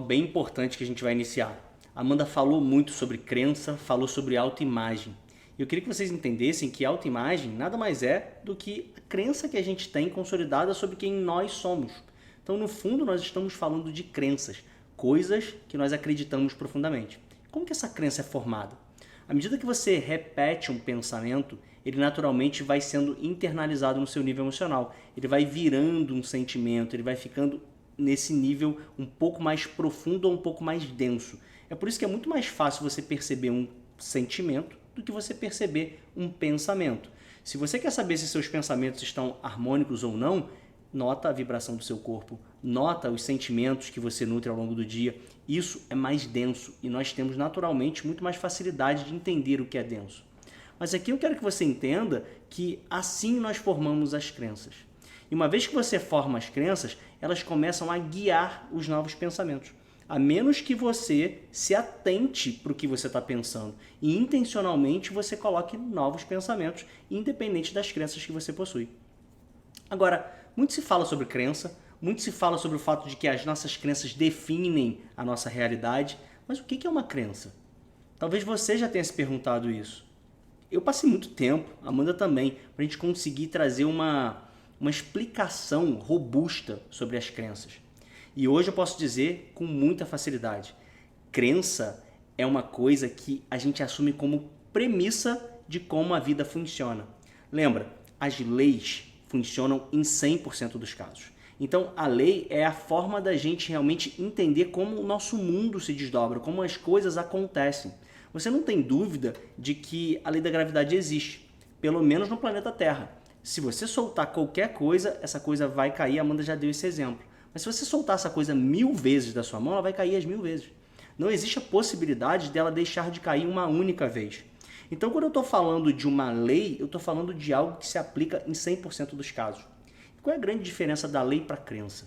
bem importante que a gente vai iniciar. A Amanda falou muito sobre crença, falou sobre autoimagem. E eu queria que vocês entendessem que autoimagem nada mais é do que a crença que a gente tem consolidada sobre quem nós somos. Então, no fundo, nós estamos falando de crenças, coisas que nós acreditamos profundamente. Como que essa crença é formada? À medida que você repete um pensamento, ele naturalmente vai sendo internalizado no seu nível emocional. Ele vai virando um sentimento, ele vai ficando nesse nível um pouco mais profundo ou um pouco mais denso. É por isso que é muito mais fácil você perceber um sentimento do que você perceber um pensamento. Se você quer saber se seus pensamentos estão harmônicos ou não, nota a vibração do seu corpo, nota os sentimentos que você nutre ao longo do dia. Isso é mais denso e nós temos naturalmente muito mais facilidade de entender o que é denso. Mas aqui eu quero que você entenda que assim nós formamos as crenças. E uma vez que você forma as crenças, elas começam a guiar os novos pensamentos. A menos que você se atente para o que você está pensando e intencionalmente você coloque novos pensamentos, independente das crenças que você possui. Agora, muito se fala sobre crença, muito se fala sobre o fato de que as nossas crenças definem a nossa realidade, mas o que é uma crença? Talvez você já tenha se perguntado isso. Eu passei muito tempo, a Amanda também, para a gente conseguir trazer uma explicação robusta sobre as crenças. E hoje eu posso dizer com muita facilidade, crença é uma coisa que a gente assume como premissa de como a vida funciona. Lembra, as leis funcionam em 100% dos casos. Então, a lei é a forma da gente realmente entender como o nosso mundo se desdobra, como as coisas acontecem. Você não tem dúvida de que a lei da gravidade existe, pelo menos no planeta Terra. Se você soltar qualquer coisa, essa coisa vai cair. A Amanda já deu esse exemplo. Mas se você soltar essa coisa 1000 vezes da sua mão, ela vai cair as 1000 vezes. Não existe a possibilidade dela deixar de cair uma única vez. Então, quando eu estou falando de uma lei, eu estou falando de algo que se aplica em 100% dos casos. Qual é a grande diferença da lei para a crença?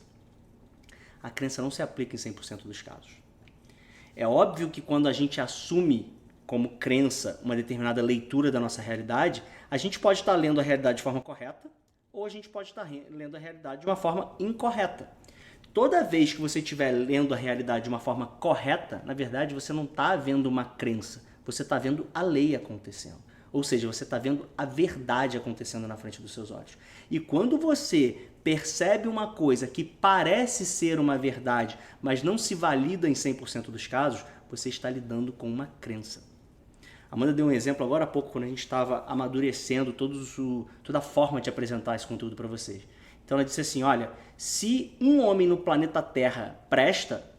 A crença não se aplica em 100% dos casos. É óbvio que quando a gente assume como crença uma determinada leitura da nossa realidade, a gente pode estar lendo a realidade de forma correta ou a gente pode estar lendo a realidade de uma forma incorreta. Toda vez que você estiver lendo a realidade de uma forma correta, na verdade você não está vendo uma crença, você está vendo a lei acontecendo. Ou seja, você está vendo a verdade acontecendo na frente dos seus olhos. E quando você percebe uma coisa que parece ser uma verdade, mas não se valida em 100% dos casos, você está lidando com uma crença. A Amanda deu um exemplo agora há pouco, quando a gente estava amadurecendo toda a forma de apresentar esse conteúdo para vocês. Então ela disse assim, olha, se um homem no planeta Terra presta,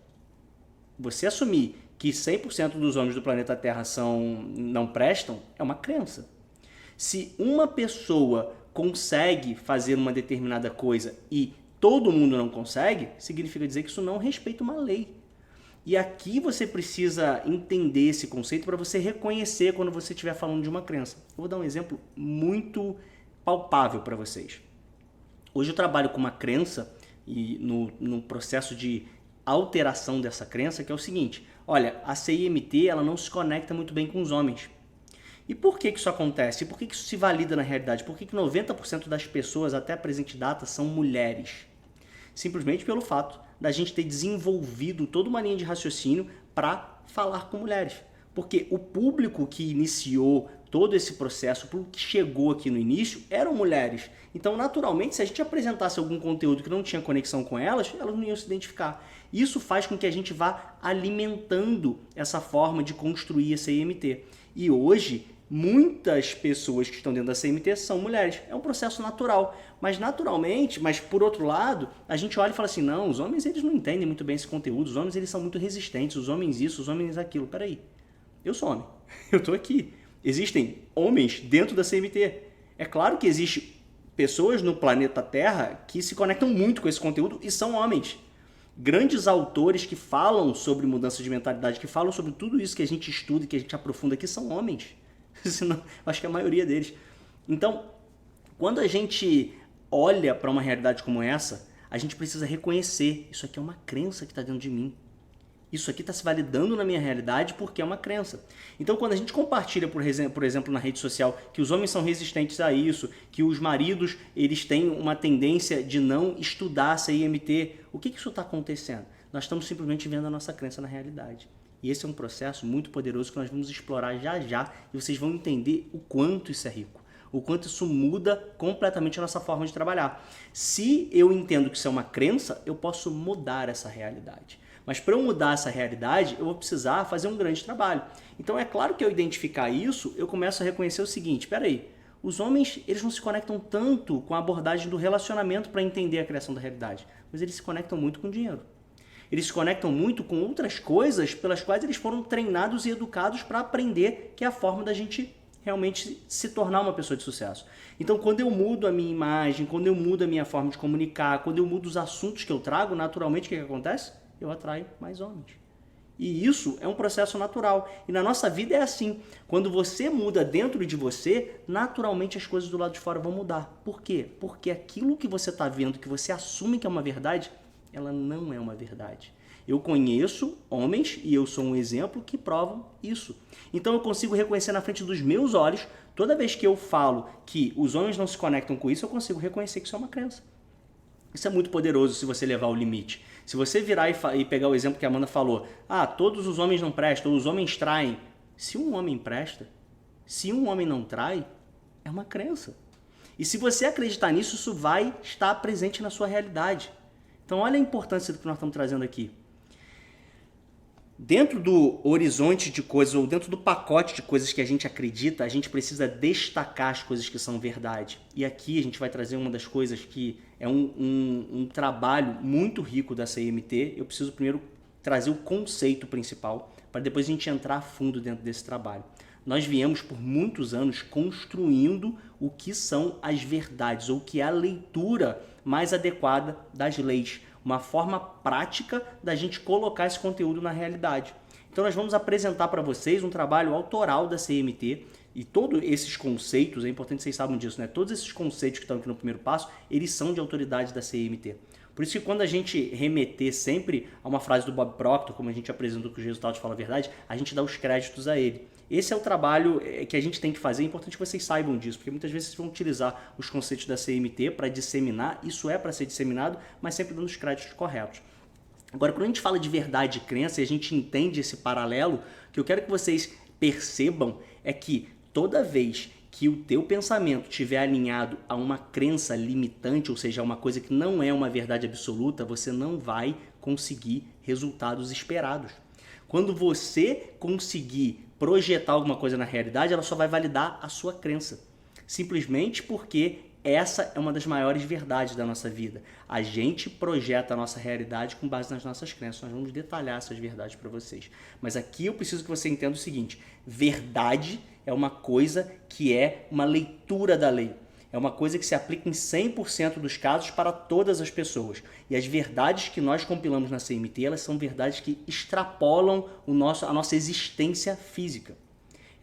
você assumir que 100% dos homens do planeta Terra não prestam, é uma crença. Se uma pessoa consegue fazer uma determinada coisa e todo mundo não consegue, significa dizer que isso não respeita uma lei. E aqui você precisa entender esse conceito para você reconhecer quando você estiver falando de uma crença. Eu vou dar um exemplo muito palpável para vocês. Hoje eu trabalho com uma crença e no processo de alteração dessa crença, que é o seguinte, olha, a CIMT ela não se conecta muito bem com os homens. E por que isso acontece? E por que isso se valida na realidade? Por que 90% das pessoas até a presente data são mulheres? Simplesmente pelo fato da gente ter desenvolvido toda uma linha de raciocínio para falar com mulheres. Porque o público que iniciou todo esse processo, o público que chegou aqui no início, eram mulheres. Então, naturalmente, se a gente apresentasse algum conteúdo que não tinha conexão com elas, elas não iam se identificar. Isso faz com que a gente vá alimentando essa forma de construir a CIMT. E hoje, muitas pessoas que estão dentro da CIMT são mulheres. É um processo natural. Mas naturalmente, mas por outro lado, a gente olha e fala assim, não, os homens eles não entendem muito bem esse conteúdo, os homens eles são muito resistentes, os homens isso, os homens aquilo. Peraí, eu sou homem, eu estou aqui. Existem homens dentro da CMT. É claro que existem pessoas no planeta Terra que se conectam muito com esse conteúdo e são homens. Grandes autores que falam sobre mudança de mentalidade, que falam sobre tudo isso que a gente estuda e que a gente aprofunda aqui, são homens. Senão, acho que a maioria deles. Então, quando a gente olha para uma realidade como essa, a gente precisa reconhecer, isso aqui é uma crença que está dentro de mim. Isso aqui está se validando na minha realidade porque é uma crença. Então, quando a gente compartilha, por exemplo, na rede social, que os homens são resistentes a isso, que os maridos eles têm uma tendência de não estudar a CIMT, o que isso está acontecendo? Nós estamos simplesmente vendo a nossa crença na realidade. E esse é um processo muito poderoso que nós vamos explorar já já e vocês vão entender o quanto isso é rico, o quanto isso muda completamente a nossa forma de trabalhar. Se eu entendo que isso é uma crença, eu posso mudar essa realidade. Mas para eu mudar essa realidade, eu vou precisar fazer um grande trabalho. Então é claro que ao identificar isso, eu começo a reconhecer o seguinte, espera aí, os homens eles não se conectam tanto com a abordagem do relacionamento para entender a criação da realidade, mas eles se conectam muito com o dinheiro. Eles se conectam muito com outras coisas pelas quais eles foram treinados e educados para aprender, que é a forma da gente realmente se tornar uma pessoa de sucesso. Então, quando eu mudo a minha imagem, quando eu mudo a minha forma de comunicar, quando eu mudo os assuntos que eu trago, naturalmente o que acontece? Eu atraio mais homens. E isso é um processo natural. E na nossa vida é assim. Quando você muda dentro de você, naturalmente as coisas do lado de fora vão mudar. Por quê? Porque aquilo que você está vendo, que você assume que é uma verdade, ela não é uma verdade. Eu conheço homens, e eu sou um exemplo, que provam isso. Então eu consigo reconhecer na frente dos meus olhos, toda vez que eu falo que os homens não se conectam com isso, eu consigo reconhecer que isso é uma crença. Isso é muito poderoso se você levar ao limite. Se você virar e pegar o exemplo que a Amanda falou, todos os homens não prestam, ou os homens traem. Se um homem presta, se um homem não trai, é uma crença. E se você acreditar nisso, isso vai estar presente na sua realidade. Então olha a importância do que nós estamos trazendo aqui. Dentro do horizonte de coisas, ou dentro do pacote de coisas que a gente acredita, a gente precisa destacar as coisas que são verdade. E aqui a gente vai trazer uma das coisas que é um trabalho muito rico da CMT. Eu preciso primeiro trazer o conceito principal, para depois a gente entrar a fundo dentro desse trabalho. Nós viemos por muitos anos construindo o que são as verdades, ou o que é a leitura mais adequada das leis. Uma forma prática da gente colocar esse conteúdo na realidade. Então nós vamos apresentar para vocês um trabalho autoral da CMT e todos esses conceitos, é importante que vocês saibam disso, né? Todos esses conceitos que estão aqui no primeiro passo, eles são de autoridade da CMT. Por isso que quando a gente remeter sempre a uma frase do Bob Proctor, como a gente apresentou que os resultados falam a verdade, a gente dá os créditos a ele. Esse é o trabalho que a gente tem que fazer, é importante que vocês saibam disso, porque muitas vezes vocês vão utilizar os conceitos da CMT para disseminar, isso é para ser disseminado, mas sempre dando os créditos corretos. Agora, quando a gente fala de verdade e crença e a gente entende esse paralelo, o que eu quero que vocês percebam é que toda vez que o teu pensamento estiver alinhado a uma crença limitante, ou seja, a uma coisa que não é uma verdade absoluta, você não vai conseguir resultados esperados. Quando você conseguir projetar alguma coisa na realidade, ela só vai validar a sua crença. Simplesmente porque essa é uma das maiores verdades da nossa vida. A gente projeta a nossa realidade com base nas nossas crenças. Nós vamos detalhar essas verdades para vocês. Mas aqui eu preciso que você entenda o seguinte: verdade é uma coisa que é uma leitura da lei. É uma coisa que se aplica em 100% dos casos para todas as pessoas. E as verdades que nós compilamos na CMT, elas são verdades que extrapolam a nossa existência física.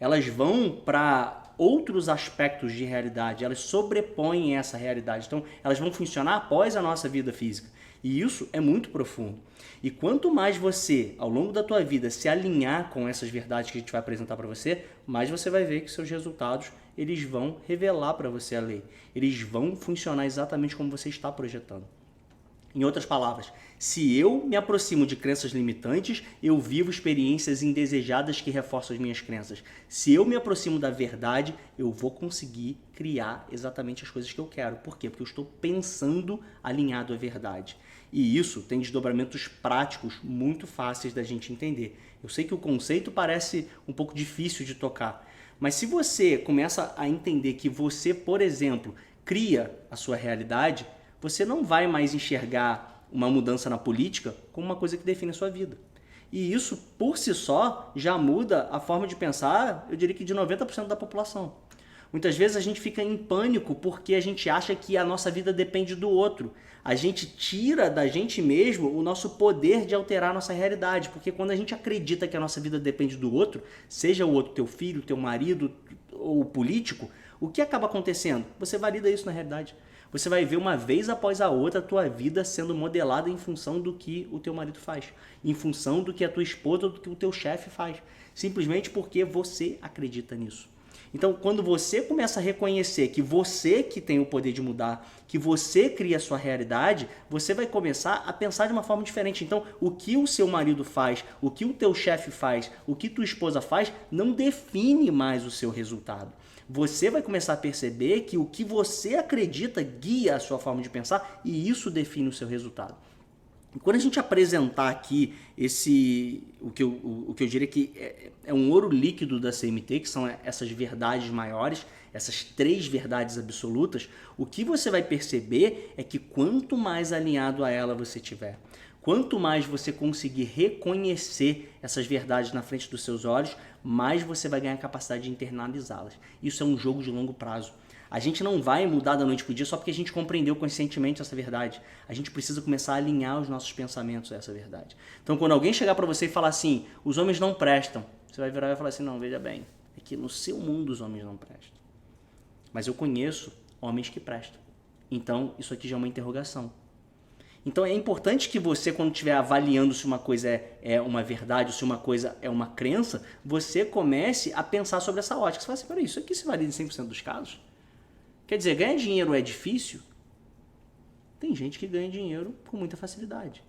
Elas vão para outros aspectos de realidade, elas sobrepõem essa realidade. Então, elas vão funcionar após a nossa vida física. E isso é muito profundo. E quanto mais você, ao longo da tua vida, se alinhar com essas verdades que a gente vai apresentar para você, mais você vai ver que seus resultados eles vão revelar para você a lei. Eles vão funcionar exatamente como você está projetando. Em outras palavras, se eu me aproximo de crenças limitantes, eu vivo experiências indesejadas que reforçam as minhas crenças. Se eu me aproximo da verdade, eu vou conseguir criar exatamente as coisas que eu quero. Por quê? Porque eu estou pensando alinhado à verdade. E isso tem desdobramentos práticos muito fáceis da gente entender. Eu sei que o conceito parece um pouco difícil de tocar, mas se você começa a entender que você, por exemplo, cria a sua realidade, você não vai mais enxergar uma mudança na política como uma coisa que define a sua vida. E isso, por si só, já muda a forma de pensar, eu diria que de 90% da população. Muitas vezes a gente fica em pânico porque a gente acha que a nossa vida depende do outro. A gente tira da gente mesmo o nosso poder de alterar a nossa realidade, porque quando a gente acredita que a nossa vida depende do outro, seja o outro teu filho, teu marido ou político, o que acaba acontecendo? Você valida isso na realidade. Você vai ver uma vez após a outra a tua vida sendo modelada em função do que o teu marido faz, em função do que a tua esposa ou do que o teu chefe faz, simplesmente porque você acredita nisso. Então, quando você começa a reconhecer que você que tem o poder de mudar, que você cria a sua realidade, você vai começar a pensar de uma forma diferente. Então, o que o seu marido faz, o que o teu chefe faz, o que tua esposa faz, não define mais o seu resultado. Você vai começar a perceber que o que você acredita guia a sua forma de pensar e isso define o seu resultado. Quando a gente apresentar aqui o que eu diria que é um ouro líquido da CMT, que são essas verdades maiores, essas 3 verdades absolutas, o que você vai perceber é que quanto mais alinhado a ela você tiver, quanto mais você conseguir reconhecer essas verdades na frente dos seus olhos, mais você vai ganhar a capacidade de internalizá-las. Isso é um jogo de longo prazo. A gente não vai mudar da noite para o dia só porque a gente compreendeu conscientemente essa verdade. A gente precisa começar a alinhar os nossos pensamentos a essa verdade. Então, quando alguém chegar para você e falar assim, os homens não prestam, você vai virar e vai falar assim, não, veja bem, é que no seu mundo os homens não prestam. Mas eu conheço homens que prestam. Então, isso aqui já é uma interrogação. Então, é importante que você, quando estiver avaliando se uma coisa é uma verdade ou se uma coisa é uma crença, você comece a pensar sobre essa ótica. Você fala assim, peraí, isso aqui se valida em 100% dos casos? Quer dizer, ganhar dinheiro é difícil? Tem gente que ganha dinheiro com muita facilidade.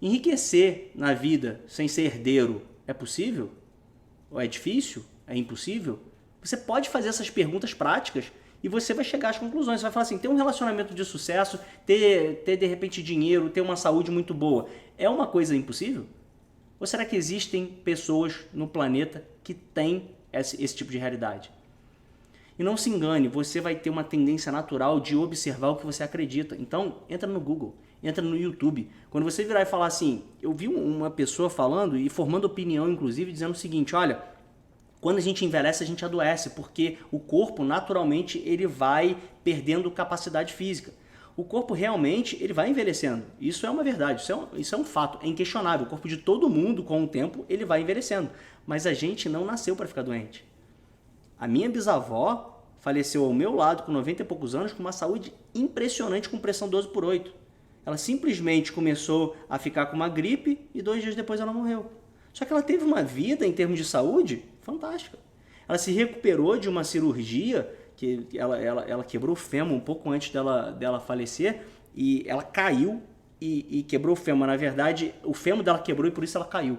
Enriquecer na vida sem ser herdeiro é possível? Ou é difícil? É impossível? Você pode fazer essas perguntas práticas e você vai chegar às conclusões. Você vai falar assim, ter um relacionamento de sucesso, ter de repente dinheiro, ter uma saúde muito boa, é uma coisa impossível? Ou será que existem pessoas no planeta que têm esse tipo de realidade? E não se engane, você vai ter uma tendência natural de observar o que você acredita. Então, entra no Google, entra no YouTube. Quando você virar e falar assim, eu vi uma pessoa falando e formando opinião, inclusive, dizendo o seguinte, olha, quando a gente envelhece, a gente adoece, porque o corpo, naturalmente, ele vai perdendo capacidade física. O corpo realmente ele vai envelhecendo. Isso é uma verdade, isso é um fato, é inquestionável. O corpo de todo mundo, com o tempo, ele vai envelhecendo. Mas a gente não nasceu para ficar doente. A minha bisavó faleceu ao meu lado com 90 e poucos anos com uma saúde impressionante com pressão 12/8. Ela simplesmente começou a ficar com uma gripe e 2 dias depois ela morreu. Só que ela teve uma vida em termos de saúde fantástica. Ela se recuperou de uma cirurgia que ela quebrou o fêmur um pouco antes dela falecer e ela caiu e quebrou o fêmur. Na verdade, o fêmur dela quebrou e por isso ela caiu.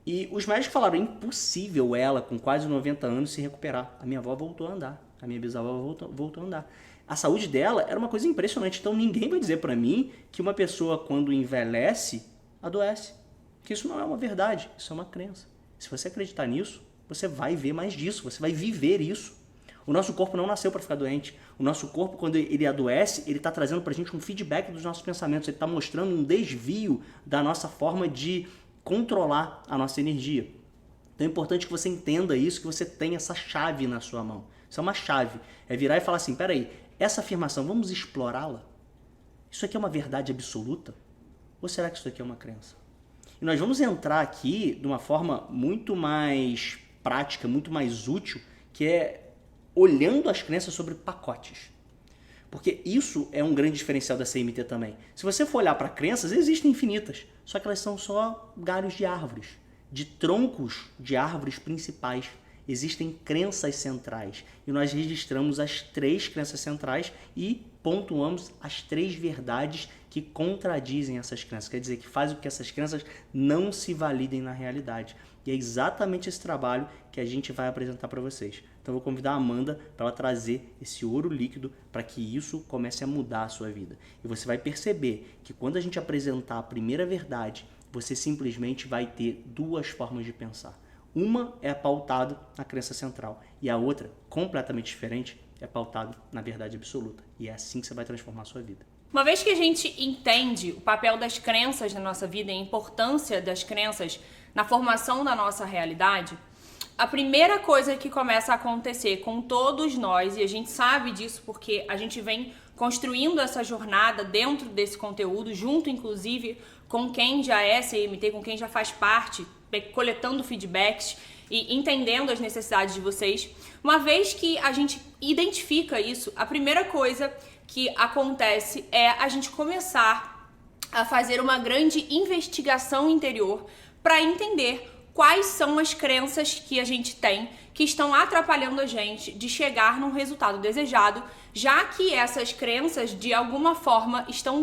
E os médicos falaram, é impossível ela, com quase 90 anos, se recuperar. A minha avó voltou a andar, a minha bisavó voltou a andar. A saúde dela era uma coisa impressionante, então ninguém vai dizer para mim que uma pessoa, quando envelhece, adoece. Porque isso não é uma verdade, isso é uma crença. Se você acreditar nisso, você vai ver mais disso, você vai viver isso. O nosso corpo não nasceu para ficar doente. O nosso corpo, quando ele adoece, ele está trazendo para a gente um feedback dos nossos pensamentos, ele está mostrando um desvio da nossa forma de controlar a nossa energia. Então é importante que você entenda isso, que você tenha essa chave na sua mão. Isso é uma chave. É virar e falar assim, peraí, essa afirmação, vamos explorá-la? Isso aqui é uma verdade absoluta? Ou será que isso aqui é uma crença? E nós vamos entrar aqui de uma forma muito mais prática, muito mais útil, que é olhando as crenças sobre pacotes. Porque isso é um grande diferencial da CMT também. Se você for olhar para crenças, existem infinitas, só que elas são só galhos de árvores, de troncos de árvores principais. Existem crenças centrais e nós registramos as 3 crenças centrais e pontuamos as 3 verdades que contradizem essas crenças. Quer dizer, que faz com que essas crenças não se validem na realidade. E é exatamente esse trabalho que a gente vai apresentar para vocês. Então eu vou convidar a Amanda para ela trazer esse ouro líquido para que isso comece a mudar a sua vida. E você vai perceber que quando a gente apresentar a primeira verdade, você simplesmente vai ter 2 formas de pensar. Uma é pautada na crença central e a outra, completamente diferente, é pautada na verdade absoluta. E é assim que você vai transformar a sua vida. Uma vez que a gente entende o papel das crenças na nossa vida e a importância das crenças na formação da nossa realidade, a primeira coisa que começa a acontecer com todos nós, e a gente sabe disso porque a gente vem construindo essa jornada dentro desse conteúdo, junto inclusive com quem já é CMT, com quem já faz parte, coletando feedbacks e entendendo as necessidades de vocês. Uma vez que a gente identifica isso, a primeira coisa que acontece é a gente começar a fazer uma grande investigação interior para entender quais são as crenças que a gente tem que estão atrapalhando a gente de chegar num resultado desejado, já que essas crenças, de alguma forma, estão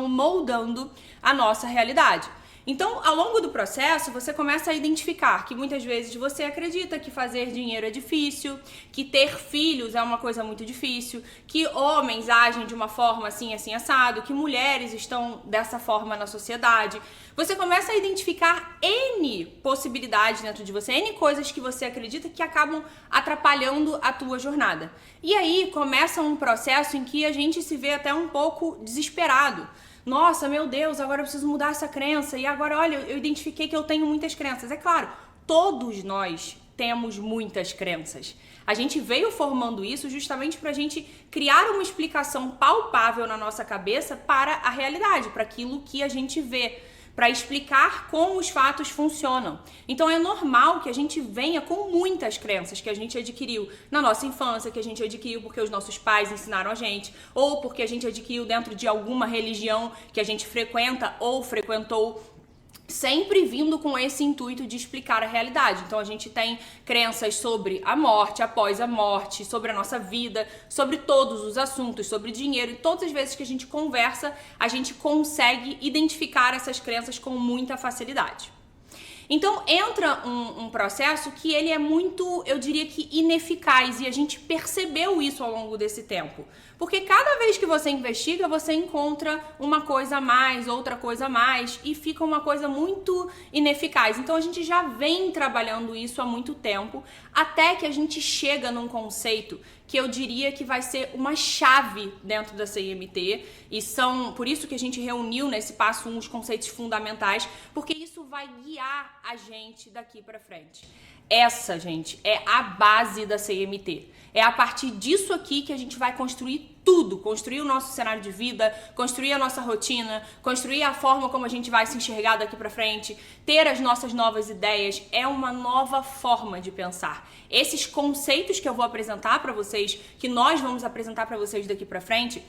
moldando a nossa realidade. Então, ao longo do processo, você começa a identificar que muitas vezes você acredita que fazer dinheiro é difícil, que ter filhos é uma coisa muito difícil, que homens agem de uma forma assim, assim, assado, que mulheres estão dessa forma na sociedade. Você começa a identificar N possibilidades dentro de você, N coisas que você acredita que acabam atrapalhando a tua jornada. E aí começa um processo em que a gente se vê até um pouco desesperado. Nossa, meu Deus, agora eu preciso mudar essa crença. E agora, olha, eu identifiquei que eu tenho muitas crenças. É claro, todos nós temos muitas crenças. A gente veio formando isso justamente para a gente criar uma explicação palpável na nossa cabeça para a realidade, para aquilo que a gente vê, para explicar como os fatos funcionam. Então é normal que a gente venha com muitas crenças que a gente adquiriu na nossa infância, que a gente adquiriu porque os nossos pais ensinaram a gente, ou porque a gente adquiriu dentro de alguma religião que a gente frequenta ou frequentou, sempre vindo com esse intuito de explicar a realidade. Então a gente tem crenças sobre a morte, após a morte, sobre a nossa vida, sobre todos os assuntos, sobre dinheiro, e todas as vezes que a gente conversa, a gente consegue identificar essas crenças com muita facilidade. Então entra um processo que ele é muito, eu diria que ineficaz, e a gente percebeu isso ao longo desse tempo. Porque cada vez que você investiga, você encontra uma coisa a mais, outra coisa a mais, e fica uma coisa muito ineficaz. Então a gente já vem trabalhando isso há muito tempo, até que a gente chega num conceito que eu diria que vai ser uma chave dentro da CIMT, e são por isso que a gente reuniu nesse passo 1 os conceitos fundamentais, porque isso vai guiar a gente daqui para frente. Essa, gente, é a base da CIMT. É a partir disso aqui que a gente vai construir tudo, construir o nosso cenário de vida, construir a nossa rotina, construir a forma como a gente vai se enxergar daqui para frente, ter as nossas novas ideias. É uma nova forma de pensar. Esses conceitos que eu vou apresentar para vocês, que nós vamos apresentar para vocês daqui para frente,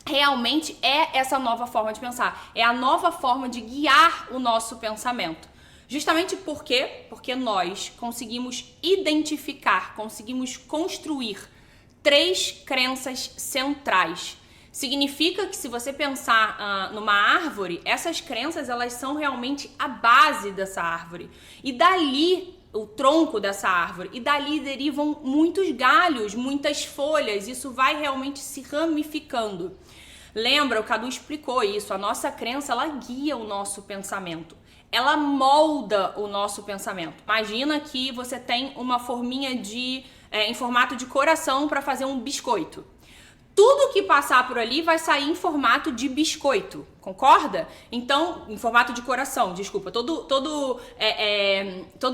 realmente é essa nova forma de pensar. É a nova forma de guiar o nosso pensamento. Justamente porque nós conseguimos identificar, conseguimos construir 3 crenças centrais. Significa que se você pensar numa árvore, essas crenças elas são realmente a base dessa árvore. E dali, o tronco dessa árvore, e dali derivam muitos galhos, muitas folhas, isso vai realmente se ramificando. Lembra, o Cadu explicou isso, a nossa crença ela guia o nosso pensamento. Ela molda o nosso pensamento. Imagina que você tem uma forminha em formato de coração para fazer um biscoito. Tudo que passar por ali vai sair em formato de biscoito, concorda? Então, em formato de coração, desculpa. Todo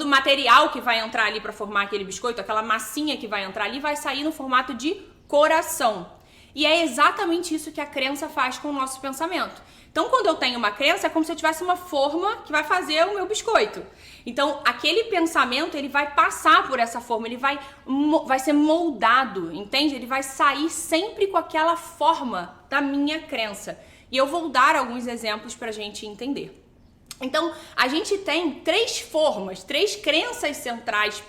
material que vai entrar ali para formar aquele biscoito, aquela massinha que vai entrar ali, vai sair no formato de coração. E é exatamente isso que a crença faz com o nosso pensamento. Então, quando eu tenho uma crença, é como se eu tivesse uma forma que vai fazer o meu biscoito. Então, aquele pensamento, ele vai passar por essa forma, ele vai ser moldado, entende? Ele vai sair sempre com aquela forma da minha crença. E eu vou dar alguns exemplos pra gente entender. Então, a gente tem 3 formas, 3 crenças centrais,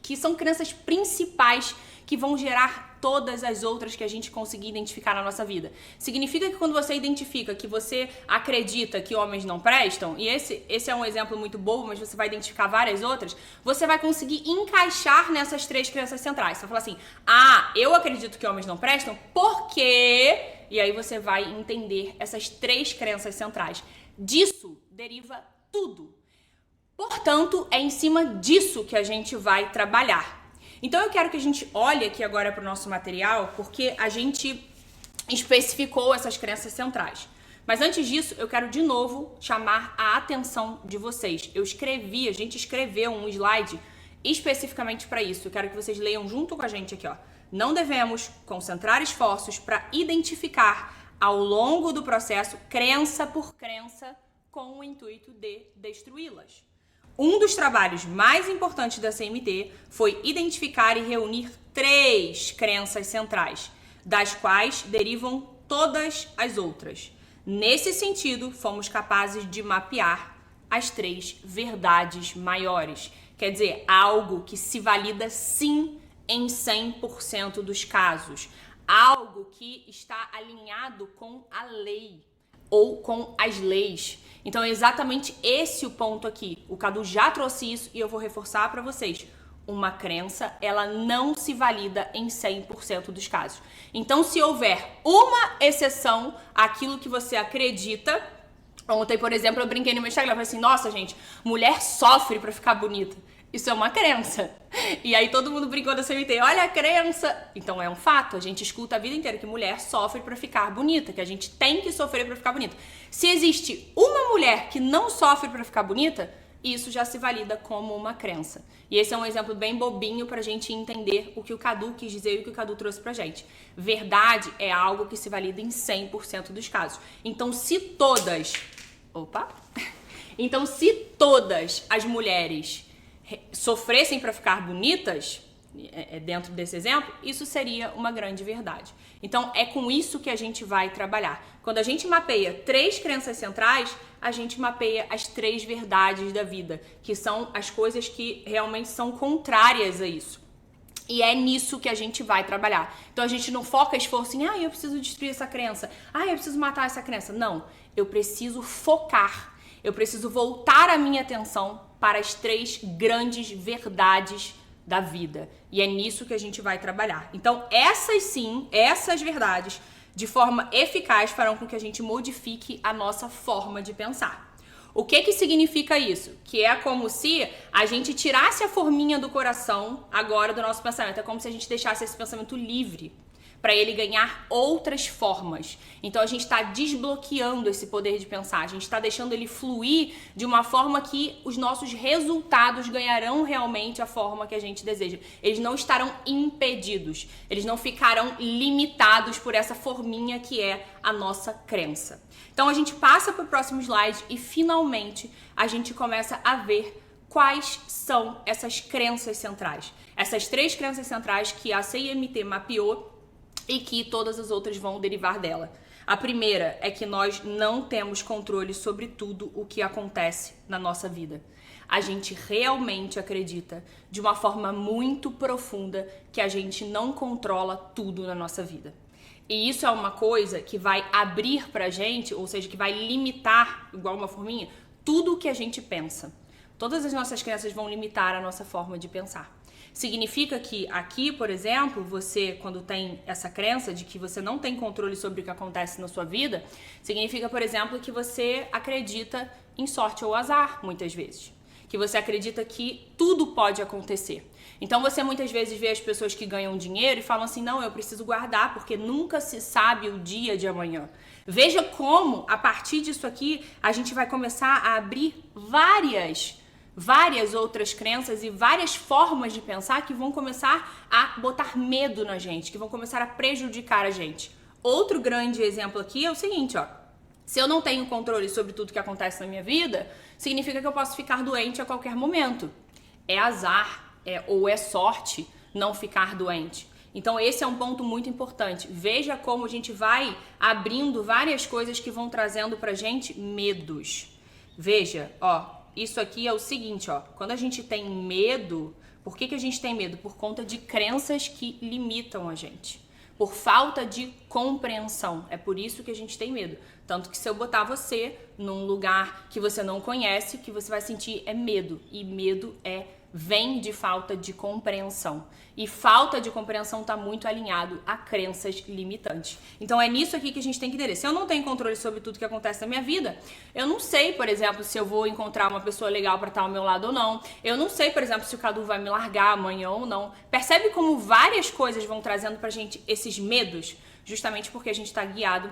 que são crenças principais que vão gerar todas as outras que a gente conseguir identificar na nossa vida. Significa que quando você identifica que você acredita que homens não prestam, e esse é um exemplo muito bobo, mas você vai identificar várias outras, você vai conseguir encaixar nessas 3 crenças centrais. Você vai falar assim, eu acredito que homens não prestam porque... E aí você vai entender essas 3 crenças centrais. Disso deriva tudo. Portanto, é em cima disso que a gente vai trabalhar. Então eu quero que a gente olhe aqui agora para o nosso material, porque a gente especificou essas crenças centrais. Mas antes disso, eu quero de novo chamar a atenção de vocês. A gente escreveu um slide especificamente para isso. Eu quero que vocês leiam junto com a gente aqui, ó. Não devemos concentrar esforços para identificar ao longo do processo, crença por crença, com o intuito de destruí-las. Um dos trabalhos mais importantes da CIMT foi identificar e reunir 3 crenças centrais, das quais derivam todas as outras. Nesse sentido, fomos capazes de mapear as 3 verdades maiores. Quer dizer, algo que se valida sim em 100% dos casos. Algo que está alinhado com a lei ou com as leis. Então é exatamente esse o ponto aqui. O Cadu já trouxe isso e eu vou reforçar para vocês. Uma crença, ela não se valida em 100% dos casos. Então, se houver uma exceção àquilo que você acredita... Ontem, por exemplo, eu brinquei no meu Instagram, falei assim, nossa, gente, mulher sofre pra ficar bonita. Isso é uma crença. E aí todo mundo brincou da CMT, olha a crença. Então é um fato, a gente escuta a vida inteira que mulher sofre pra ficar bonita, que a gente tem que sofrer pra ficar bonita. Se existe uma mulher que não sofre pra ficar bonita, isso já se valida como uma crença. E esse é um exemplo bem bobinho pra gente entender o que o Cadu quis dizer e o que o Cadu trouxe pra gente. Verdade é algo que se valida em 100% dos casos. Então, se todas as mulheres sofressem para ficar bonitas, dentro desse exemplo, isso seria uma grande verdade. Então, é com isso que a gente vai trabalhar. Quando a gente mapeia 3 crenças centrais, a gente mapeia as 3 verdades da vida, que são as coisas que realmente são contrárias a isso. E é nisso que a gente vai trabalhar. Então, a gente não foca esforço em, eu preciso destruir essa crença, eu preciso matar essa crença. Não, eu preciso focar, eu preciso voltar a minha atenção para as 3 grandes verdades da vida. E é nisso que a gente vai trabalhar. Então, essas verdades, de forma eficaz, farão com que a gente modifique a nossa forma de pensar. O que significa isso? Que é como se a gente tirasse a forminha do coração agora do nosso pensamento. É como se a gente deixasse esse pensamento livre para ele ganhar outras formas. Então a gente está desbloqueando esse poder de pensar, a gente está deixando ele fluir de uma forma que os nossos resultados ganharão realmente a forma que a gente deseja. Eles não estarão impedidos, eles não ficarão limitados por essa forminha que é a nossa crença. Então a gente passa para o próximo slide e finalmente a gente começa a ver quais são essas crenças centrais. Essas 3 crenças centrais que a CIMT mapeou e que todas as outras vão derivar dela. A primeira é que nós não temos controle sobre tudo o que acontece na nossa vida. A gente realmente acredita de uma forma muito profunda que a gente não controla tudo na nossa vida. E isso é uma coisa que vai abrir pra gente, ou seja, que vai limitar, igual uma forminha, tudo o que a gente pensa. Todas as nossas crenças vão limitar a nossa forma de pensar. Significa que aqui, por exemplo, você, quando tem essa crença de que você não tem controle sobre o que acontece na sua vida, significa, por exemplo, que você acredita em sorte ou azar, muitas vezes. Que você acredita que tudo pode acontecer. Então você muitas vezes vê as pessoas que ganham dinheiro e falam assim, não, eu preciso guardar porque nunca se sabe o dia de amanhã. Veja como, a partir disso aqui, a gente vai começar a abrir várias outras crenças e várias formas de pensar que vão começar a botar medo na gente, que vão começar a prejudicar a gente. Outro grande exemplo aqui é o seguinte, se eu não tenho controle sobre tudo que acontece na minha vida, significa que eu posso ficar doente a qualquer momento. É azar, ou é sorte não ficar doente. Então esse é um ponto muito importante. Veja como a gente vai abrindo várias coisas que vão trazendo pra gente medos. Veja, isso aqui é o seguinte, quando a gente tem medo, por que a gente tem medo? Por conta de crenças que limitam a gente. Por falta de compreensão. É por isso que a gente tem medo. Tanto que se eu botar você num lugar que você não conhece, o que você vai sentir é medo. E medo vem de falta de compreensão. E falta de compreensão está muito alinhado a crenças limitantes. Então é nisso aqui que a gente tem que entender. Se eu não tenho controle sobre tudo que acontece na minha vida, eu não sei, por exemplo, se eu vou encontrar uma pessoa legal para estar ao meu lado ou não. Eu não sei, por exemplo, se o Cadu vai me largar amanhã ou não. Percebe como várias coisas vão trazendo pra gente esses medos? Justamente porque a gente está guiado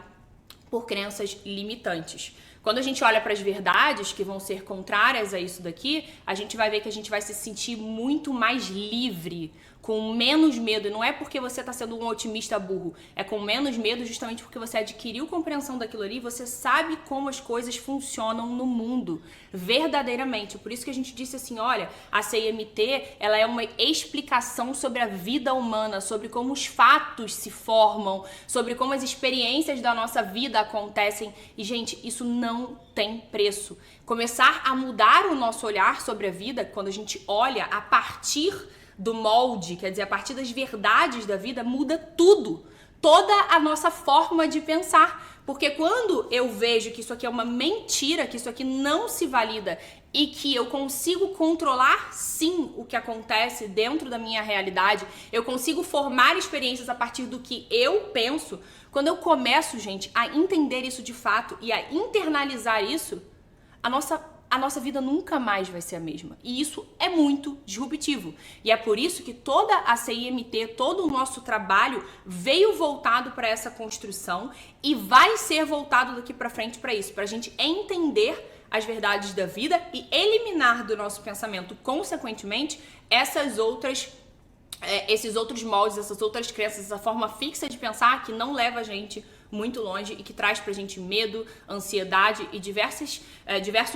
por crenças limitantes. Quando a gente olha para as verdades que vão ser contrárias a isso daqui, a gente vai ver que a gente vai se sentir muito mais livre, com menos medo. Não é porque você está sendo um otimista burro, é com menos medo justamente porque você adquiriu compreensão daquilo ali, você sabe como as coisas funcionam no mundo, verdadeiramente. Por isso que a gente disse assim, olha, a CIMT, ela é uma explicação sobre a vida humana, sobre como os fatos se formam, sobre como as experiências da nossa vida acontecem. E, gente, isso não não tem preço. Começar a mudar o nosso olhar sobre a vida, quando a gente olha a partir do molde, quer dizer, a partir das verdades da vida, muda tudo. Toda a nossa forma de pensar. Porque quando eu vejo que isso aqui é uma mentira, que isso aqui não se valida e que eu consigo controlar sim o que acontece dentro da minha realidade, eu consigo formar experiências a partir do que eu penso, quando eu começo, gente, a entender isso de fato e a internalizar isso, a nossa vida nunca mais vai ser a mesma. E isso é muito disruptivo. E é por isso que toda a CIMT, todo o nosso trabalho veio voltado para essa construção e vai ser voltado daqui para frente para isso, para a gente entender as verdades da vida e eliminar do nosso pensamento, consequentemente, esses outros moldes, essas outras crenças, essa forma fixa de pensar que não leva a gente muito longe e que traz pra gente medo, ansiedade e diversos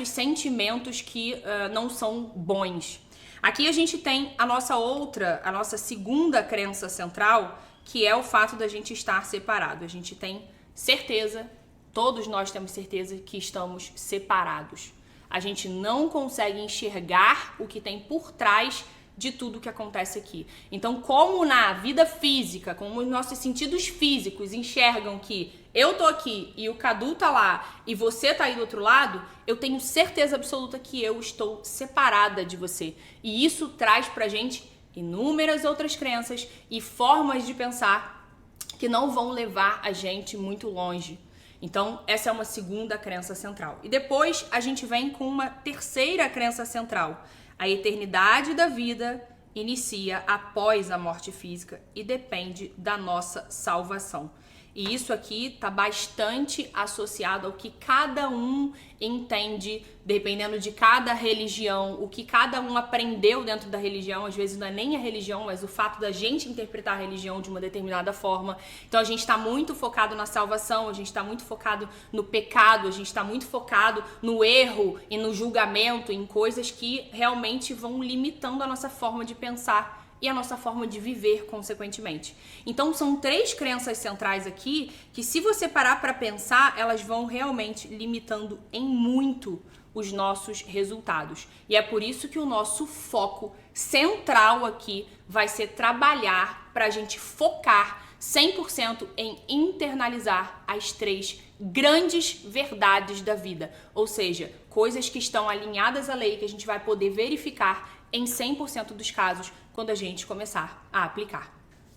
sentimentos que não são bons. Aqui a gente tem a nossa segunda crença central, que é o fato da gente estar separado. A gente tem certeza, todos nós temos certeza que estamos separados. A gente não consegue enxergar o que tem por trás de tudo que acontece aqui. Então, como na vida física, como os nossos sentidos físicos enxergam que eu tô aqui e o Cadu tá lá e você tá aí do outro lado, eu tenho certeza absoluta que eu estou separada de você. E isso traz pra gente inúmeras outras crenças e formas de pensar que não vão levar a gente muito longe. Então, essa é uma segunda crença central. E depois a gente vem com uma terceira crença central. A eternidade da vida inicia após a morte física e depende da nossa salvação. E isso aqui está bastante associado ao que cada um entende, dependendo de cada religião, o que cada um aprendeu dentro da religião. Às vezes não é nem a religião, mas o fato da gente interpretar a religião de uma determinada forma. Então a gente está muito focado na salvação, a gente está muito focado no pecado, a gente está muito focado no erro e no julgamento, em coisas que realmente vão limitando a nossa forma de pensar e a nossa forma de viver, consequentemente. Então, são 3 crenças centrais aqui que, se você parar para pensar, elas vão realmente limitando em muito os nossos resultados. E é por isso que o nosso foco central aqui vai ser trabalhar para a gente focar 100% em internalizar as 3 grandes verdades da vida. Ou seja, coisas que estão alinhadas à lei, que a gente vai poder verificar em 100% dos casos quando a gente começar a aplicar.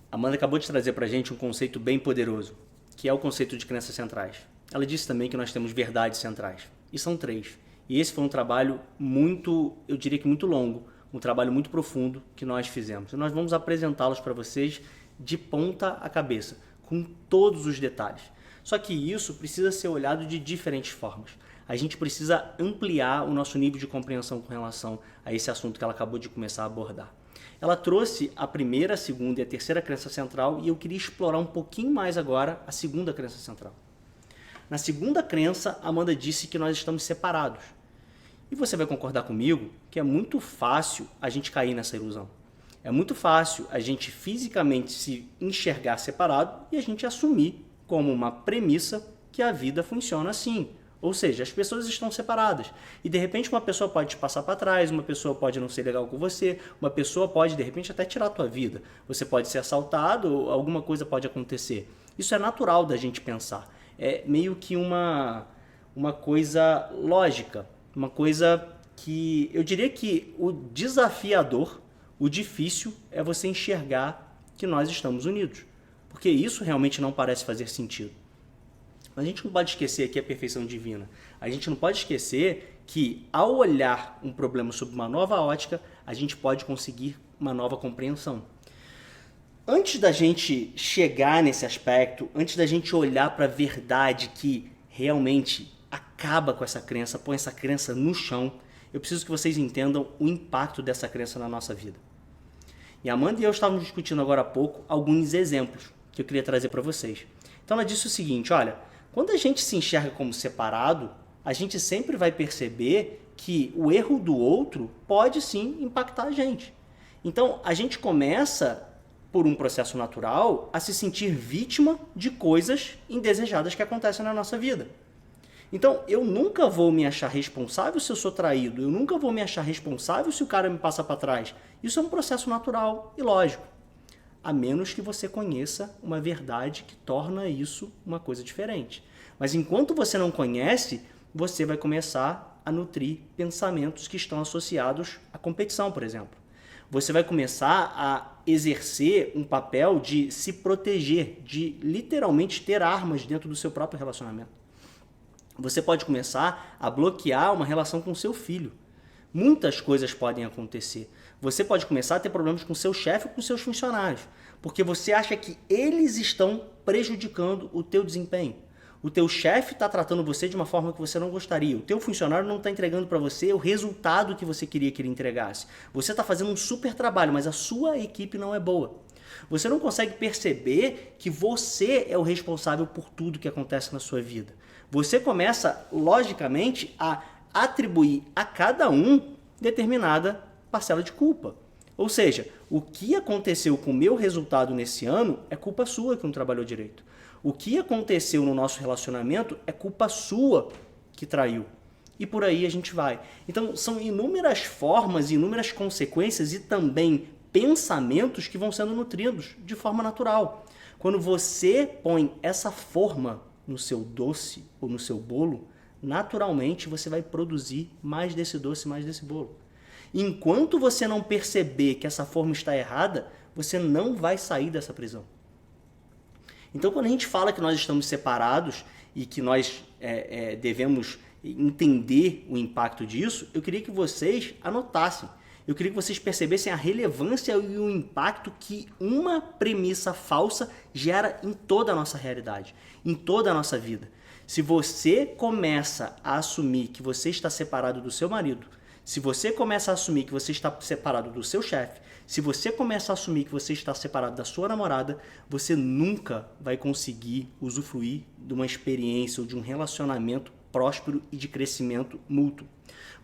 Amanda acabou de trazer pra gente um conceito bem poderoso, que é o conceito de crenças centrais. Ela disse também que nós temos verdades centrais, e são 3. E esse foi um trabalho muito, eu diria que muito longo, um trabalho muito profundo que nós fizemos. E nós vamos apresentá-los para vocês de ponta a cabeça, com todos os detalhes. Só que isso precisa ser olhado de diferentes formas. A gente precisa ampliar o nosso nível de compreensão com relação a esse assunto que ela acabou de começar a abordar. Ela trouxe a primeira, a segunda e a terceira crença central e eu queria explorar um pouquinho mais agora a segunda crença central. Na segunda crença, Amanda disse que nós estamos separados. E você vai concordar comigo que é muito fácil a gente cair nessa ilusão. É muito fácil a gente fisicamente se enxergar separado e a gente assumir como uma premissa que a vida funciona assim. Ou seja, as pessoas estão separadas. E de repente uma pessoa pode te passar para trás, uma pessoa pode não ser legal com você, uma pessoa pode de repente até tirar a tua vida. Você pode ser assaltado, alguma coisa pode acontecer. Isso é natural da gente pensar. É meio que uma coisa lógica, uma coisa que eu diria que o desafiador, o difícil é você enxergar que nós estamos unidos. Porque isso realmente não parece fazer sentido. Mas a gente não pode esquecer aqui a perfeição divina. A gente não pode esquecer que, ao olhar um problema sob uma nova ótica, a gente pode conseguir uma nova compreensão. Antes da gente chegar nesse aspecto, antes da gente olhar para a verdade que realmente acaba com essa crença, põe essa crença no chão, eu preciso que vocês entendam o impacto dessa crença na nossa vida. E a Amanda e eu estávamos discutindo agora há pouco alguns exemplos que eu queria trazer para vocês. Então ela disse o seguinte, olha, quando a gente se enxerga como separado, a gente sempre vai perceber que o erro do outro pode sim impactar a gente. Então a gente começa, por um processo natural, a se sentir vítima de coisas indesejadas que acontecem na nossa vida. Então, eu nunca vou me achar responsável se eu sou traído, eu nunca vou me achar responsável se o cara me passa para trás. Isso é um processo natural e lógico, a menos que você conheça uma verdade que torna isso uma coisa diferente. Mas enquanto você não conhece, você vai começar a nutrir pensamentos que estão associados à competição, por exemplo. Você vai começar a exercer um papel de se proteger, de literalmente ter armas dentro do seu próprio relacionamento. Você pode começar a bloquear uma relação com seu filho. Muitas coisas podem acontecer. Você pode começar a ter problemas com seu chefe ou com seus funcionários, porque você acha que eles estão prejudicando o teu desempenho. O teu chefe está tratando você de uma forma que você não gostaria. O teu funcionário não está entregando para você o resultado que você queria que ele entregasse. Você está fazendo um super trabalho, mas a sua equipe não é boa. Você não consegue perceber que você é o responsável por tudo que acontece na sua vida. Você começa, logicamente, a atribuir a cada um determinada parcela de culpa. Ou seja, o que aconteceu com o meu resultado nesse ano é culpa sua que não trabalhou direito. O que aconteceu no nosso relacionamento é culpa sua que traiu. E por aí a gente vai. Então, são inúmeras formas, inúmeras consequências e também pensamentos que vão sendo nutridos de forma natural. Quando você põe essa forma no seu doce ou no seu bolo, naturalmente você vai produzir mais desse doce, mais desse bolo. Enquanto você não perceber que essa forma está errada, você não vai sair dessa prisão. Então, quando a gente fala que nós estamos separados e que nós devemos entender o impacto disso, eu queria que vocês anotassem. Eu queria que vocês percebessem a relevância e o impacto que uma premissa falsa gera em toda a nossa realidade, em toda a nossa vida. Se você começa a assumir que você está separado do seu marido, se você começa a assumir que você está separado do seu chefe, se você começa a assumir que você está separado da sua namorada, você nunca vai conseguir usufruir de uma experiência ou de um relacionamento próspero e de crescimento mútuo.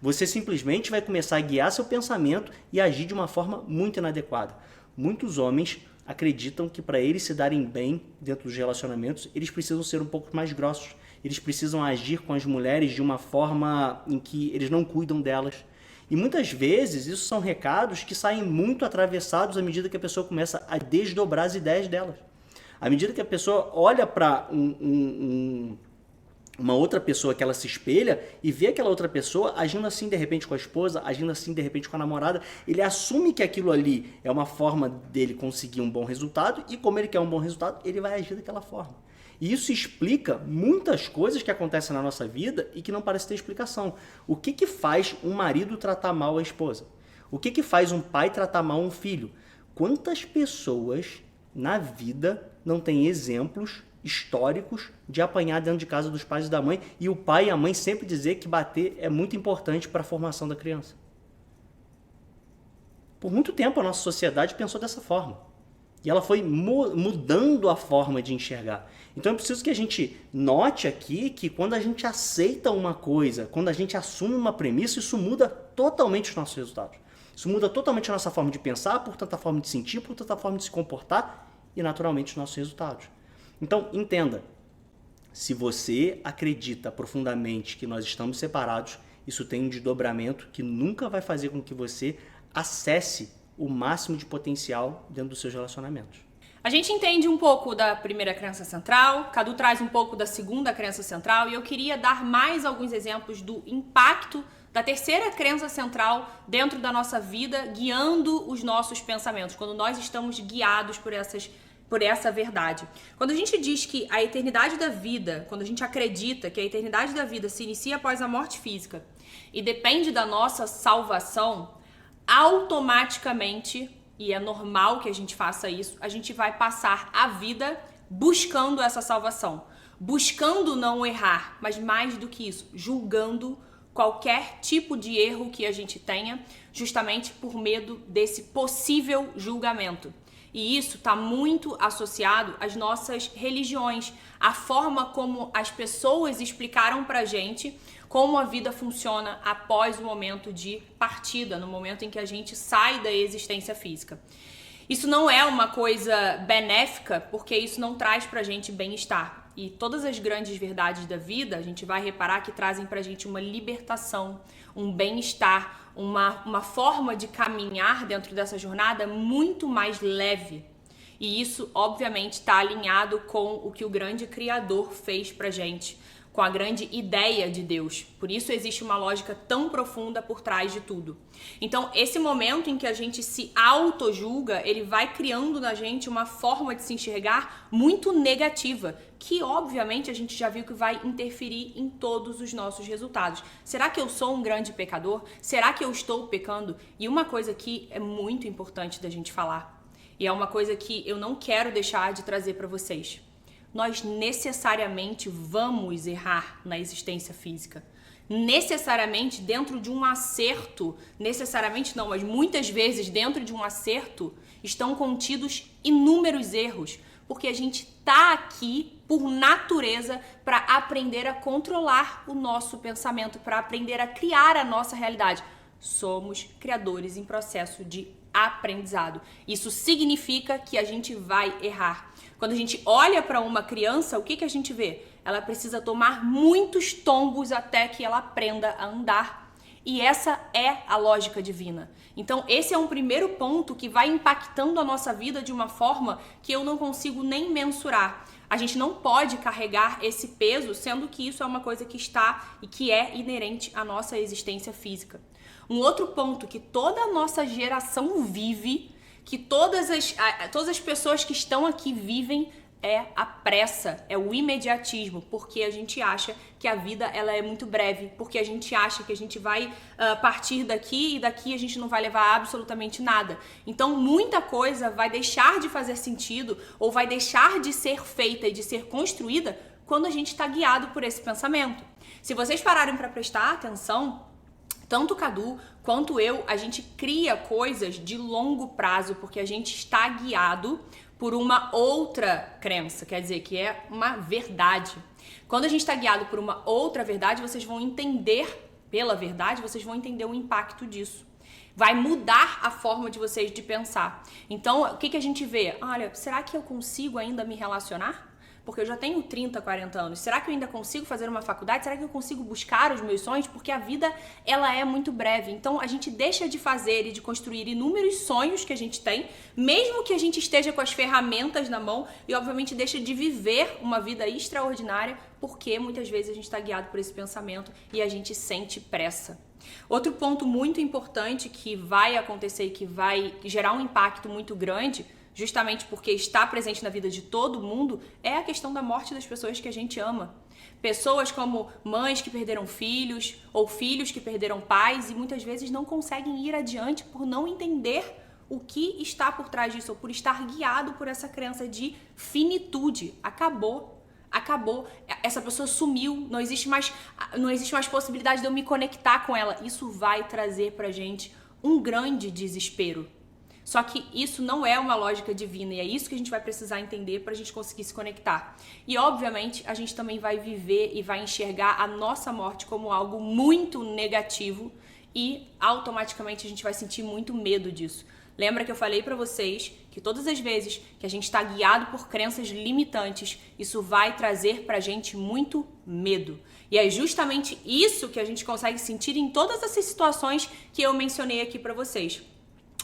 Você simplesmente vai começar a guiar seu pensamento e agir de uma forma muito inadequada. Muitos homens acreditam que para eles se darem bem dentro dos relacionamentos, eles precisam ser um pouco mais grossos. Eles precisam agir com as mulheres de uma forma em que eles não cuidam delas. E muitas vezes isso são recados que saem muito atravessados à medida que a pessoa começa a desdobrar as ideias delas. À medida que a pessoa olha para uma outra pessoa que ela se espelha e vê aquela outra pessoa agindo assim de repente com a esposa, agindo assim de repente com a namorada, ele assume que aquilo ali é uma forma dele conseguir um bom resultado e como ele quer um bom resultado, ele vai agir daquela forma. E isso explica muitas coisas que acontecem na nossa vida e que não parece ter explicação. O que faz um marido tratar mal a esposa? O que faz um pai tratar mal um filho? Quantas pessoas na vida não têm exemplos históricos de apanhar dentro de casa dos pais e da mãe e o pai e a mãe sempre dizer que bater é muito importante para a formação da criança? Por muito tempo a nossa sociedade pensou dessa forma. E ela foi mudando a forma de enxergar. Então é preciso que a gente note aqui que quando a gente aceita uma coisa, quando a gente assume uma premissa, isso muda totalmente os nossos resultados. Isso muda totalmente a nossa forma de pensar, portanto a forma de sentir, portanto a forma de se comportar e naturalmente os nossos resultados. Então entenda, se você acredita profundamente que nós estamos separados, isso tem um desdobramento que nunca vai fazer com que você acesse o máximo de potencial dentro dos seus relacionamentos. A gente entende um pouco da primeira crença central, Cadu traz um pouco da segunda crença central e eu queria dar mais alguns exemplos do impacto da terceira crença central dentro da nossa vida, guiando os nossos pensamentos, quando nós estamos guiados por essa verdade. Quando a gente diz que a eternidade da vida, quando a gente acredita que a eternidade da vida se inicia após a morte física e depende da nossa salvação, automaticamente, e é normal que a gente faça isso, a gente vai passar a vida buscando essa salvação, buscando não errar, mas mais do que isso, julgando qualquer tipo de erro que a gente tenha, justamente por medo desse possível julgamento. E isso está muito associado às nossas religiões, a forma como as pessoas explicaram pra gente como a vida funciona após o momento de partida, no momento em que a gente sai da existência física. Isso não é uma coisa benéfica, porque isso não traz pra gente bem-estar. e todas as grandes verdades da vida, a gente vai reparar que trazem pra gente uma libertação, um bem-estar, uma forma de caminhar dentro dessa jornada muito mais leve. E isso, obviamente, está alinhado com o que o grande Criador fez pra gente, com a grande ideia de Deus. Por isso existe uma lógica tão profunda por trás de tudo. Então, esse momento em que a gente se auto-julga, ele vai criando na gente uma forma de se enxergar muito negativa, que obviamente a gente já viu que vai interferir em todos os nossos resultados. Será que eu sou um grande pecador? Será que eu estou pecando? E uma coisa que é muito importante da gente falar, e é uma coisa que eu não quero deixar de trazer para vocês. Nós necessariamente vamos errar na existência física. Necessariamente dentro de um acerto, necessariamente não, mas muitas vezes dentro de um acerto estão contidos inúmeros erros, porque a gente tá aqui por natureza para aprender a controlar o nosso pensamento, para aprender a criar a nossa realidade. Somos criadores em processo de aprendizado. Isso significa que a gente vai errar. Quando a gente olha para uma criança, o que a gente vê? Ela precisa tomar muitos tombos até que ela aprenda a andar. E essa é a lógica divina. Então, esse é um primeiro ponto que vai impactando a nossa vida de uma forma que eu não consigo nem mensurar. A gente não pode carregar esse peso, sendo que isso é uma coisa que está e que é inerente à nossa existência física. Um outro ponto que toda a nossa geração vive, que todas as pessoas que estão aqui vivem, é a pressa, é o imediatismo, porque a gente acha que a vida ela é muito breve, porque a gente acha que a gente vai partir daqui e daqui a gente não vai levar absolutamente nada. Então muita coisa vai deixar de fazer sentido ou vai deixar de ser feita e de ser construída quando a gente está guiado por esse pensamento. Se vocês pararem para prestar atenção, tanto o Cadu quanto eu, a gente cria coisas de longo prazo porque a gente está guiado por uma outra crença, quer dizer, que é uma verdade. Quando a gente está guiado por uma outra verdade, vocês vão entender, pela verdade, vocês vão entender o impacto disso. Vai mudar a forma de vocês de pensar. Então, o que a gente vê? Olha, será que eu consigo ainda me relacionar? Porque eu já tenho 30, 40 anos. Será que eu ainda consigo fazer uma faculdade? Será que eu consigo buscar os meus sonhos? Porque a vida, ela é muito breve. Então, a gente deixa de fazer e de construir inúmeros sonhos que a gente tem, mesmo que a gente esteja com as ferramentas na mão, e obviamente deixa de viver uma vida extraordinária, porque muitas vezes a gente está guiado por esse pensamento e a gente sente pressa. Outro ponto muito importante que vai acontecer e que vai gerar um impacto muito grande, justamente porque está presente na vida de todo mundo, é a questão da morte das pessoas que a gente ama. Pessoas como mães que perderam filhos ou filhos que perderam pais e muitas vezes não conseguem ir adiante por não entender o que está por trás disso ou por estar guiado por essa crença de finitude. Acabou, essa pessoa sumiu, não existe mais possibilidade de eu me conectar com ela. Isso vai trazer pra gente um grande desespero. Só que isso não é uma lógica divina e é isso que a gente vai precisar entender para a gente conseguir se conectar. E obviamente a gente também vai viver e vai enxergar a nossa morte como algo muito negativo e automaticamente a gente vai sentir muito medo disso. Lembra que eu falei para vocês que todas as vezes que a gente está guiado por crenças limitantes, isso vai trazer pra gente muito medo. E é justamente isso que a gente consegue sentir em todas essas situações que eu mencionei aqui para vocês.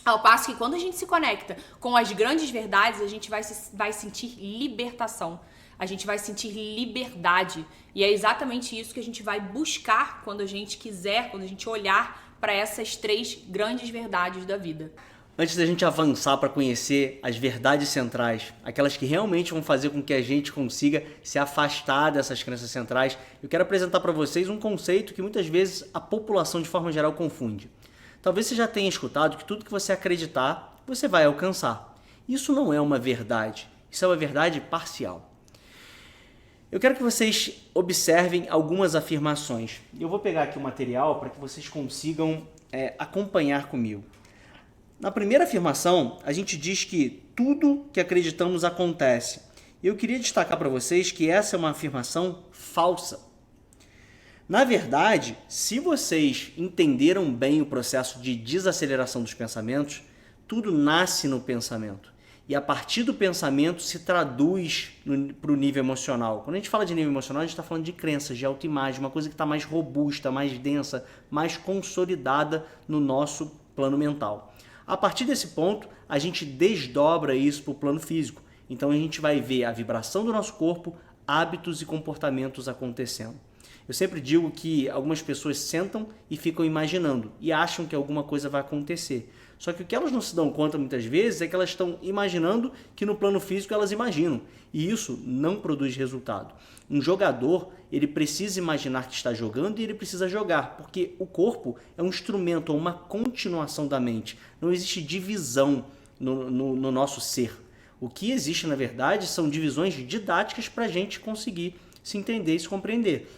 Ao passo que quando a gente se conecta com as grandes verdades, a gente vai sentir libertação. A gente vai sentir liberdade. E é exatamente isso que a gente vai buscar quando a gente quiser, quando a gente olhar para essas três grandes verdades da vida. Antes da gente avançar para conhecer as verdades centrais, aquelas que realmente vão fazer com que a gente consiga se afastar dessas crenças centrais, eu quero apresentar para vocês um conceito que muitas vezes a população de forma geral confunde. Talvez você já tenha escutado que tudo que você acreditar, você vai alcançar. Isso não é uma verdade, isso é uma verdade parcial. Eu quero que vocês observem algumas afirmações. Eu vou pegar aqui o material para que vocês consigam acompanhar comigo. Na primeira afirmação, a gente diz que tudo que acreditamos acontece. E eu queria destacar para vocês que essa é uma afirmação falsa. Na verdade, se vocês entenderam bem o processo de desaceleração dos pensamentos, tudo nasce no pensamento. E a partir do pensamento se traduz para o nível emocional. Quando a gente fala de nível emocional, a gente está falando de crenças, de autoimagem, uma coisa que está mais robusta, mais densa, mais consolidada no nosso plano mental. A partir desse ponto, a gente desdobra isso para o plano físico. Então a gente vai ver a vibração do nosso corpo, hábitos e comportamentos acontecendo. Eu sempre digo que algumas pessoas sentam e ficam imaginando e acham que alguma coisa vai acontecer. Só que o que elas não se dão conta muitas vezes é que elas estão imaginando que no plano físico elas imaginam. E isso não produz resultado. Um jogador, ele precisa imaginar que está jogando e ele precisa jogar, porque o corpo é um instrumento, ou uma continuação da mente. Não existe divisão no nosso ser. O que existe, na verdade, são divisões didáticas para a gente conseguir se entender e se compreender.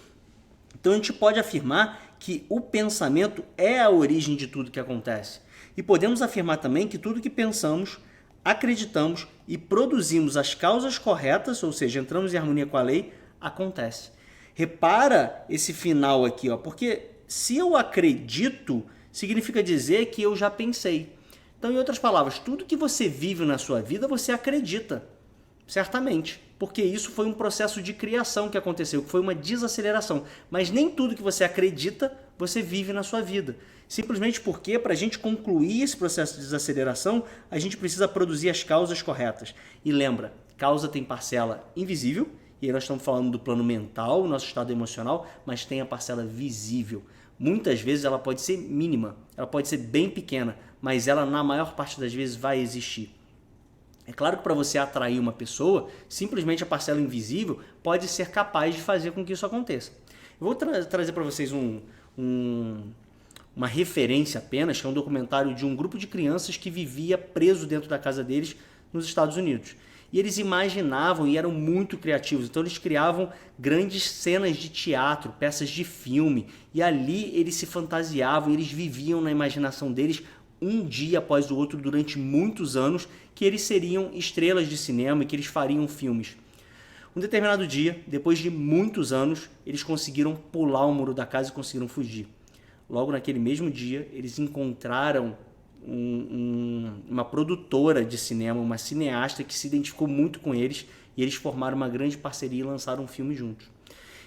Então a gente pode afirmar que o pensamento é a origem de tudo que acontece. E podemos afirmar também que tudo que pensamos, acreditamos e produzimos as causas corretas, ou seja, entramos em harmonia com a lei, acontece. Repara esse final aqui, ó, porque se eu acredito, significa dizer que eu já pensei. Então, em outras palavras, tudo que você vive na sua vida, você acredita, certamente. Porque isso foi um processo de criação que aconteceu, que foi uma desaceleração. Mas nem tudo que você acredita, você vive na sua vida. Simplesmente porque, para a gente concluir esse processo de desaceleração, a gente precisa produzir as causas corretas. E lembra, causa tem parcela invisível, e aí nós estamos falando do plano mental, nosso estado emocional, mas tem a parcela visível. Muitas vezes ela pode ser mínima, ela pode ser bem pequena, mas ela na maior parte das vezes vai existir. É claro que para você atrair uma pessoa, simplesmente a parcela invisível pode ser capaz de fazer com que isso aconteça. Eu vou trazer para vocês uma referência apenas, que é um documentário de um grupo de crianças que vivia preso dentro da casa deles nos Estados Unidos. E eles imaginavam e eram muito criativos, então eles criavam grandes cenas de teatro, peças de filme, e ali eles se fantasiavam, eles viviam na imaginação deles um dia após o outro durante muitos anos, que eles seriam estrelas de cinema e que eles fariam filmes. Um determinado dia, depois de muitos anos, eles conseguiram pular o muro da casa e conseguiram fugir. Logo naquele mesmo dia, eles encontraram uma produtora de cinema, uma cineasta que se identificou muito com eles, e eles formaram uma grande parceria e lançaram um filme juntos.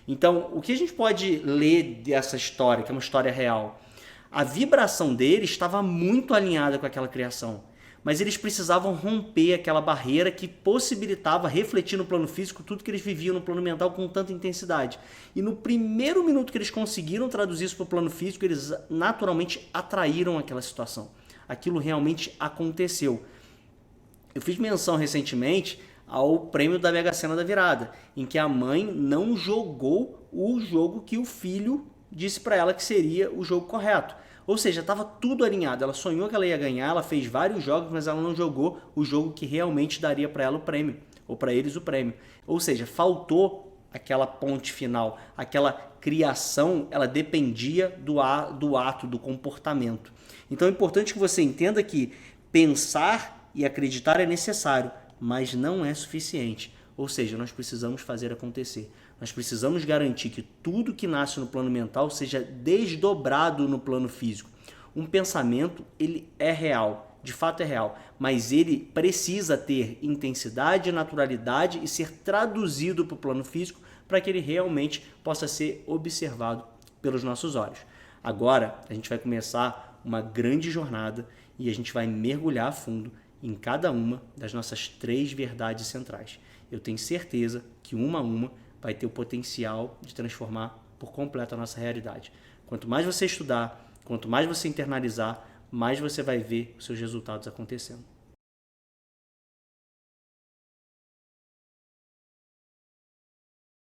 Então, o que a gente pode ler dessa história, que é uma história real? A vibração deles estava muito alinhada com aquela criação, mas eles precisavam romper aquela barreira que possibilitava refletir no plano físico tudo que eles viviam no plano mental com tanta intensidade. E no primeiro minuto que eles conseguiram traduzir isso para o plano físico, eles naturalmente atraíram aquela situação. Aquilo realmente aconteceu. Eu fiz menção recentemente ao prêmio da Mega Sena da Virada, em que a mãe não jogou o jogo que o filho disse para ela que seria o jogo correto. Ou seja, estava tudo alinhado. Ela sonhou que ela ia ganhar, ela fez vários jogos, mas ela não jogou o jogo que realmente daria para ela o prêmio, ou para eles o prêmio. Ou seja, faltou aquela ponte final, aquela criação, ela dependia do ato, do comportamento. Então é importante que você entenda que pensar e acreditar é necessário, mas não é suficiente. Ou seja, nós precisamos fazer acontecer. Nós precisamos garantir que tudo que nasce no plano mental seja desdobrado no plano físico. Um pensamento, ele é real, de fato é real, mas ele precisa ter intensidade, naturalidade e ser traduzido para o plano físico para que ele realmente possa ser observado pelos nossos olhos. Agora, a gente vai começar uma grande jornada e a gente vai mergulhar a fundo em cada uma das nossas 3 verdades centrais. Eu tenho certeza que uma a uma vai ter o potencial de transformar por completo a nossa realidade. Quanto mais você estudar, quanto mais você internalizar, mais você vai ver os seus resultados acontecendo.